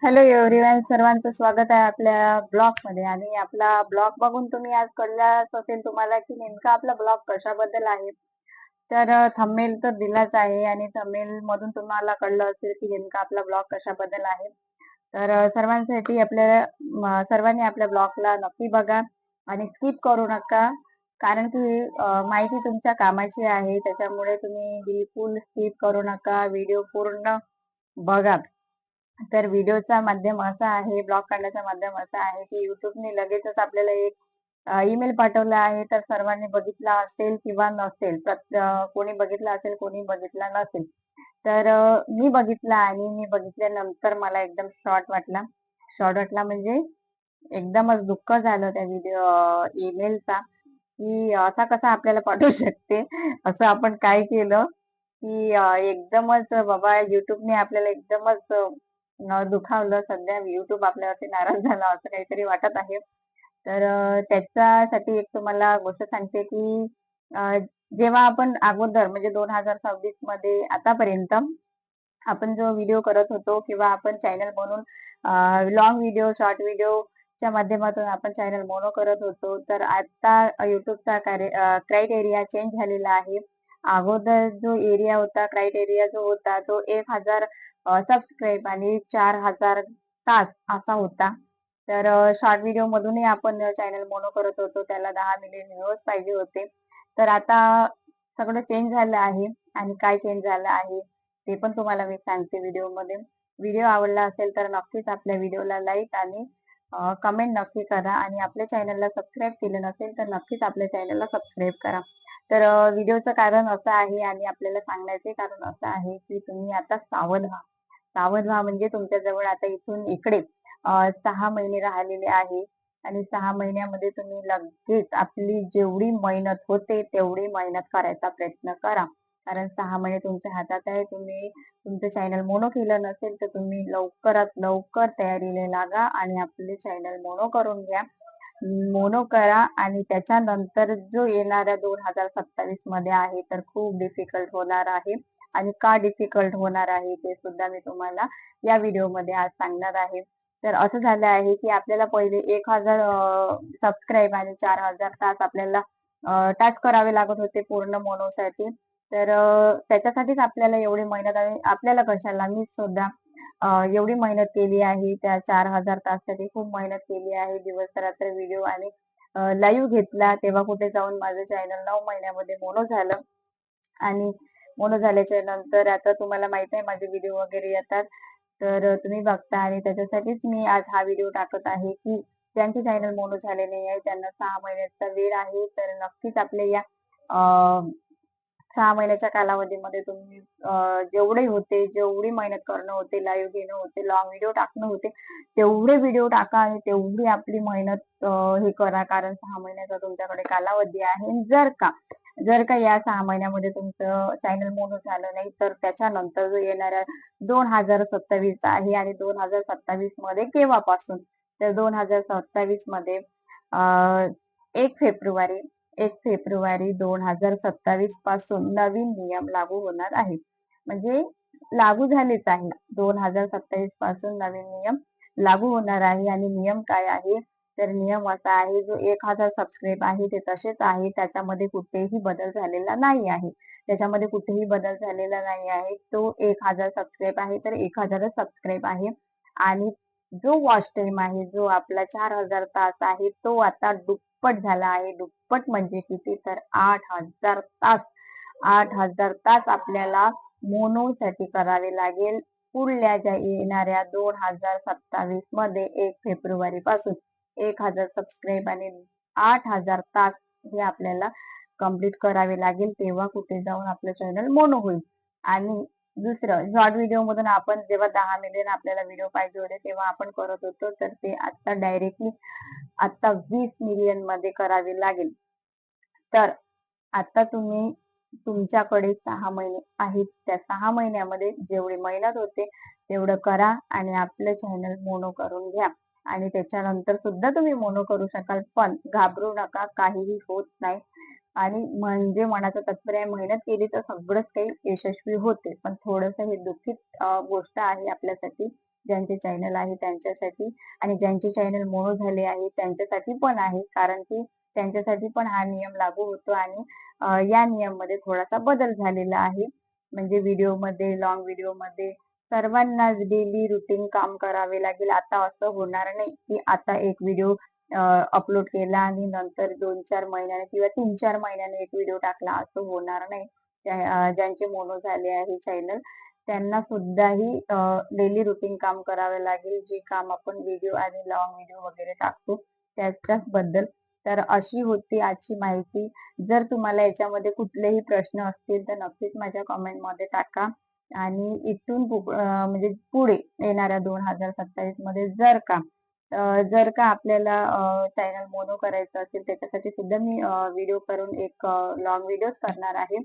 Hello everyone, सर्वांचं स्वागत आहे आपल्या ब्लॉग मध्ये. आणि आपला ब्लॉग बघून तुम्ही आज कळलंच असेल तुम्हाला की नेमका आपला ब्लॉग कशाबद्दल आहे. तर थंबनेल तर दिलाच आहे आणि थंबनेल मधून तुम्हाला कळलं असेल की नेमका आपला ब्लॉग कशाबद्दल आहे. तर सर्वांसाठी सर्वांनी आपल्या ब्लॉगला नक्की बघा आणि स्किप करू नका, कारण की माहिती तुमच्या कामाची आहे. त्याच्यामुळे तुम्ही बिलकुल स्किप करू नका, व्हिडिओ पूर्ण बघा. तर व्हिडिओचा माध्यम असा आहे, ब्लॉग काढण्याचा माध्यम असा आहे की युट्यूबने लगेचच आपल्याला एक ईमेल पाठवला आहे. तर सर्वांनी बघितला असेल किंवा नसेल, कोणी बघितला असेल, कोणी बघितला नसेल. तर मी बघितला आणि मी बघितल्यानंतर मला एकदम शॉर्ट वाटला म्हणजे एकदमच दुःख झालं त्या ईमेलचा, की असा कसा आपल्याला पाठवू शकते. असं आपण काय केलं की एकदमच बाबा युट्यूबने आपल्याला एकदमच दुखावलं. सध्या युट्यूब आपल्यावरती नाराज झाला असं काहीतरी वाटत आहे. तर त्याच्यासाठी एक तुम्हाला गोष्ट सांगते की अ, जेव्हा आपण अगोदर म्हणजे 2026 मध्ये आतापर्यंत आपण जो व्हिडिओ करत होतो किंवा आपण चॅनल बनवून लॉंग व्हिडिओ, शॉर्ट व्हिडिओच्या माध्यमातून आपण चॅनल मोनो करत होतो. तर आता युट्यूबचा क्रायटेरिया चेंज झालेला आहे. अगोदर जो एरिया होता, क्रायटेरिया जो होता तो 1000 सबस्क्राईब आणि 4000 तास असा होता. तर शॉर्ट व्हिडिओ मधूनही आपण चॅनल मोनो करत होतो. त्याला 10 मिलियन व्ह्यूज पाहिजे होते. तर आता सगळं चेंज झालं आहे. आणि काय चेंज झालं आहे ते पण तुम्हाला मी सांगते व्हिडिओमध्ये. व्हिडिओ आवडला असेल तर नक्कीच आपल्या व्हिडिओला लाईक आणि कमेंट नक्की करा. आणि आपल्या चॅनलला सबस्क्राईब केलं नसेल तर नक्कीच आपल्या चॅनलला सबस्क्राईब करा. तर व्हिडिओचं कारण असं आहे आणि आपल्याला सांगण्याचे कारण असं आहे की तुम्ही आता सावध व्हा. सावध व्हा म्हणजे तुमच्याजवळ आता इथून इकडे 6 महिने राहिलेले आहे. आणि 6 महिन्यामध्ये तुम्ही लगेच आपली जेवढी मेहनत होते तेवढी मेहनत करायचा प्रयत्न करा. कारण 6 महिने तुमच्या हातात आहे. तुम्ही तुमचं चॅनल मोनो केलं नसेल तर तुम्ही लवकरात लवकर तयारीला लागा आणि आपले चॅनल मोनो करून घ्या. मोनो करा आणि त्याच्यानंतर जो येणाऱ्या 2027 मध्ये आहे तर खूप डिफिकल्ट होणार आहे. आणि का डिफिकल्ट होणार आहे ते सुद्धा मी तुम्हाला या व्हिडिओमध्ये आज सांगणार आहे. तर असं झालं आहे की आपल्याला पहिले 1000 सबस्क्राईब आणि 4000 तास आपल्याला टास्क करावे लागत होते पूर्ण मोनोसाठी. तर त्याच्यासाठीच आपल्याला एवढी मेहनत आहे. आपल्याला कशाला, मी सुद्धा एवढी मेहनत केली आहे. त्या 4000 ताससाठी खूप मेहनत केली आहे. दिवस रात्र व्हिडिओ आणि लाईव्ह घेतला. तेव्हा कुठे जाऊन माझं चॅनल 9 महिन्यामध्ये मोनो झालं. आणि मोनो झाल्याच्या नंतर आता तुम्हाला माहित आहे माझे व्हिडिओ वगैरे येतात. तर तुम्ही बघता आणि त्याच्यासाठीच मी आज हा व्हिडिओ टाकत आहे की ज्यांचे चॅनल मोनो झाले नाही आहे त्यांना 6 महिन्याचा वेळ आहे. तर नक्कीच आपल्या या 6 महिन्याच्या कालावधीमध्ये तुम्ही जेवढे होते, जेवढी मेहनत करणं होते, लाईव्ह घेणं होते, लॉंग व्हिडिओ टाकणं होते, तेवढे व्हिडिओ टाका आणि तेवढी आपली मेहनत हे करा. कारण 6 महिन्याचा तुमच्याकडे कालावधी आहे. जर का या 6 महिन्यामध्ये तुमचं चॅनल मोनो झालं नाही तर त्याच्यानंतर जो येणाऱ्या 2027 आहे आणि 2027 मध्ये केव्हापासून, तर 2027 मध्ये 1 फेब्रुवारी 2027 पासून नवीन नियम लागू होणार आहे. म्हणजे लागू झालेच आहे. 2027 पासून नवीन नियम लागू होणार आहे. आणि नियम काय आहे, तर नियम असा आहे, जो 1000 सबस्क्राईब आहे ते तसेच आहे. त्याच्यामध्ये कुठेही बदल झालेला नाही आहे. त्याच्यामध्ये कुठेही बदल झालेला नाही आहे. तो 1000 सबस्क्राईब आहे तर 1000 सबस्क्राईब आहे. आणि जो वॉच टाइम आहे, जो आपला 4000 तास आहे, तो आता दुप्पट झाला आहे. दुप्पट म्हणजे किती, तर 8000 तास. 8000 तास आपल्याला मोनोसाठी करावे लागेल. पुढल्या ज्या येणाऱ्या 2027 मध्ये 1 फेब्रुवारी पासून 1000 सबस्क्राईब आणि 8000 तास हे आपल्याला कंप्लीट करावे लागेल. तेव्हा कुठे जाऊन आपलं चॅनल मोनो होईल. आणि दुसरं, शॉर्ट व्हिडिओ मधून आपण जेव्हा 10 मिलियन आपल्याला व्हिडिओ पाहिजे होते तेव्हा आपण करत होतो, तर ते आता डायरेक्टली आता 20 मिलियन मध्ये करावे लागेल. तर आता तुम्ही तुमच्याकडे 6 महिने आहेत. त्या 6 महिन्यामध्ये जेवढी मेहनत होते तेवढं करा आणि आपलं चॅनल मोनो करून घ्या. आणि त्याच्यानंतर सुद्धा तुम्ही मोनो करू शकाल, पण घाबरू नका, काहीही होत नाही. आणि म्हणजे मनाचं तात्पर्य, मेहनत केली तर सगळंच काही यशस्वी होते. पण थोडंसं हे दुःखित गोष्ट आहे आपल्यासाठी ज्यांचे चॅनल आहे त्यांच्यासाठी, आणि ज्यांचे चॅनल मोनो झाले आहे त्यांच्यासाठी पण आहे. कारण की त्यांच्यासाठी पण हा नियम लागू होतो, आणि या नियममध्ये थोडासा बदल झालेला आहे. म्हणजे व्हिडिओमध्ये, लॉंग व्हिडिओमध्ये सर्वांनाच डेली रुटीन काम करावे लागेल. आता असं होणार नाही की आता एक व्हिडिओ अपलोड केला आणि नंतर 2-4 महिन्याने किंवा 3-4 महिन्याने एक व्हिडिओ टाकला, असं होणार नाही. ज्यांचे मोनो झाले आहे चॅनल त्यांना सुद्धाही डेली रुटीन काम करावे लागेल. जे काम आपण व्हिडिओ आणि लॉंग व्हिडिओ वगैरे टाकतो त्याच्याच बद्दल. तर अशी होती आजची माहिती. जर तुम्हाला याच्यामध्ये कुठलेही प्रश्न असतील तर नक्कीच माझ्या कमेंटमध्ये टाका. आणि इथून म्हणजे पुढे येणाऱ्या 2027 मध्ये जर का आपल्याला चॅनल मोनो करायचं असेल त्याच्यासाठी सुद्धा मी व्हिडिओ करून एक लॉंग व्हिडिओज करणार आहे.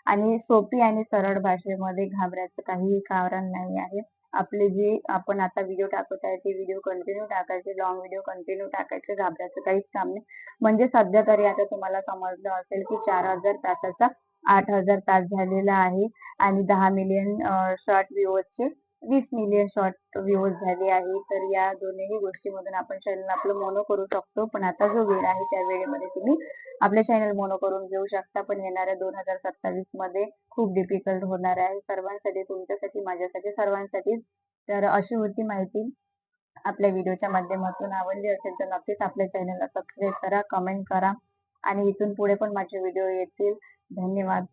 आणि सोपी आणि सरळ भाषेमध्ये घाबरायचं काहीही कारण नाही आहे. आपले जे आपण आता व्हिडिओ टाकत आहे ते व्हिडिओ कंटिन्यू टाकायचे, लॉंग व्हिडिओ कंटिन्यू टाकायचे, घाबरायचं काहीच काम नाही. म्हणजे सध्या तरी आता तुम्हाला समजलं असेल की 4,000 तासाचा 8,000 तास झालेला आहे, आणि 10 मिलियन शॉर्ट व्ह्यूजचे 20 मिलियन शॉर्ट व्ह्यूज झाले आहे. तर या दोन्ही गोष्टीमधून आपण चॅनल आपलं मोनो करू शकतो. पण आता जो वेळ आहे त्या वेळेमध्ये तुम्ही आपले चॅनल मोनो करून घेऊ शकता. पण येणाऱ्या 2027 मध्ये खूप डिफिकल्ट होणार आहे सर्वांसाठी, तुमच्यासाठी, माझ्यासाठी, सर्वांसाठी. तर अशी होती माहिती. आपल्या व्हिडिओच्या माध्यमातून आवडली असेल तर नक्कीच आपल्या चॅनलला सबस्क्राईब करा, कमेंट करा, आणि इथून पुढे पण माझे व्हिडिओ येतील. धन्यवाद.